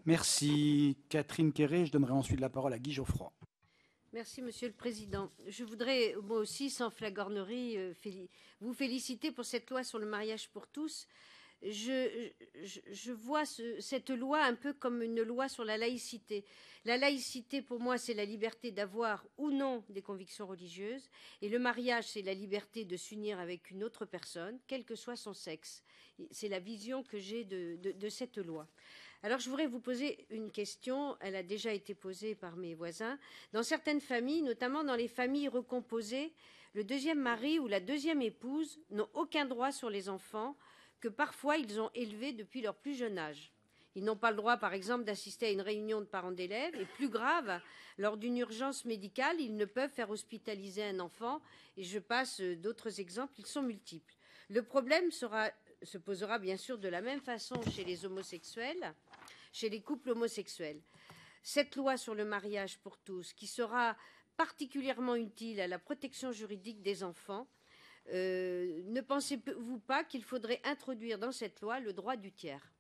Merci Catherine Quéré. Je donnerai ensuite la parole à Guy Geoffroy. Merci, Monsieur le Président. Je voudrais, moi aussi, sans flagornerie, vous féliciter pour cette loi sur le mariage pour tous. Je vois cette loi un peu comme une loi sur la laïcité. La laïcité, pour moi, c'est la liberté d'avoir ou non des convictions religieuses. Et le mariage, c'est la liberté de s'unir avec une autre personne, quel que soit son sexe. C'est la vision que j'ai de cette loi. Alors, je voudrais vous poser une question. Elle a déjà été posée par mes voisins. Dans certaines familles, notamment dans les familles recomposées, le deuxième mari ou la deuxième épouse n'ont aucun droit sur les enfants que parfois ils ont élevés depuis leur plus jeune âge. Ils n'ont pas le droit, par exemple, d'assister à une réunion de parents d'élèves. Et plus grave, lors d'une urgence médicale, ils ne peuvent faire hospitaliser un enfant. Et je passe d'autres exemples, ils sont multiples. Le problème se posera bien sûr de la même façon chez les homosexuels, chez les couples homosexuels. Cette loi sur le mariage pour tous, qui sera particulièrement utile à la protection juridique des enfants, ne pensez-vous pas qu'il faudrait introduire dans cette loi le droit du tiers ?